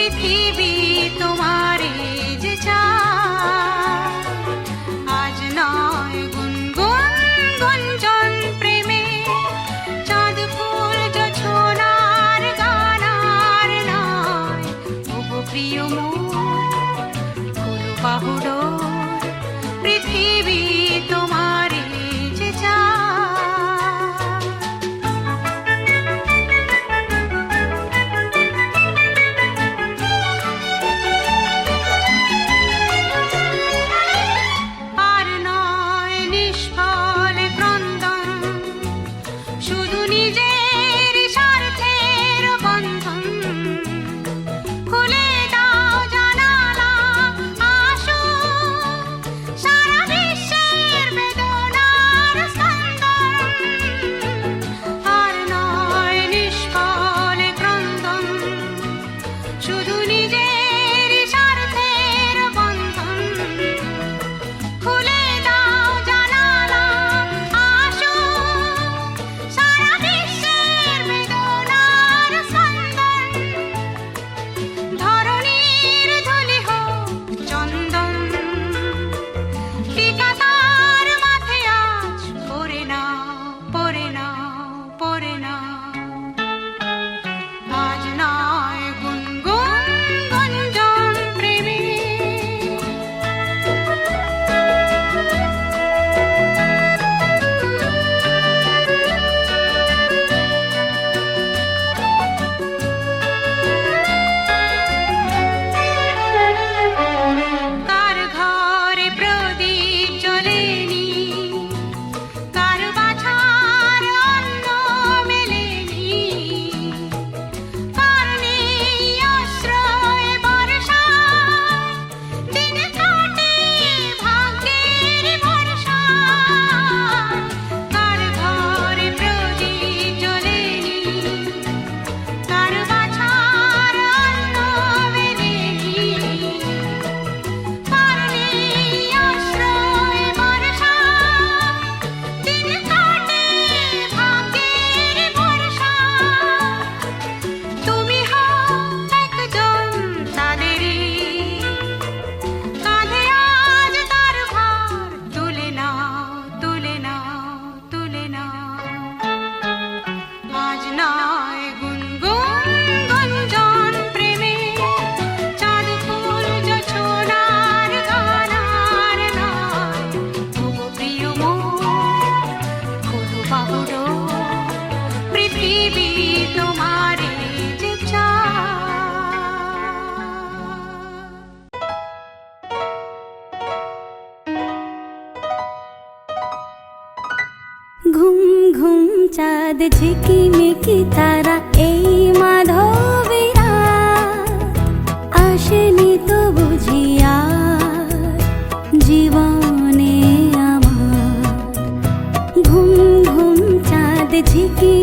পৃথিবী তোমারে যে চায়। আজ নয় গুনগুন গুঞ্জন প্রেমে, চাঁদ ফুল জোছনার গান আর নয়। ওগো প্রিয় মোর, খোলো বাহুডোর, পৃথিবী তোমারে যে চায়। আর নয় নিষ্ফল ক্রন্দন, শুধু নিজের স্বার্থের বন্ধন। খুলে দাও জানালা, আসো সারা বিশ্বের বেদনার স্পন্দন। আর নয় নিষ্ফল ক্রন্দন, শুধু নিজের স্বার্থের বন্ধন। খুলে দাও জানালা, আসো সারা বিশ্বের বেদনার স্পন্দন। ধরণীর ধূলি হোক চন্দন, টিকা তার মাথে আজ পরে নাও, পরে নাও, পরে নাও। আজ নয় গুনগুন গুঞ্জন প্রেমে। কার ঘরে প্রদীপ জ্বলেনি, কার বাছার অন্ন মেলেনি, কার নেই আশ্রয় বর্ষায়, দিন কাটে ভাগ্যের ভরসায়। কার ঘরে প্রদীপ জ্বলেনি, কার বাছার অন্ন মেলেনি, কার নেই আশ্রয় বর্ষায়, দিন কাটে ভাগ্যের ভরসায়। তুমি হও একজন তাদেরই, কাঁধে আজ তার ভার তুলে নাও, তুলে নাও, তুলে নাও। আজ নয় গুনগুন গুঞ্জন প্রেমে, চাঁদ ফুল জোছনার গান আর নয়। ওগো প্রিয় মোর, খোলো বাহুডোর, পৃথিবী তোমারে যে চায়। ঘুম ঘুম চাঁদ ঝিকিমিকি তারা, এই মাধবীরা আসেনি তো বুঝিয়া জীবনে আমার। ঘুম ঘুম চাঁদ ঝিকি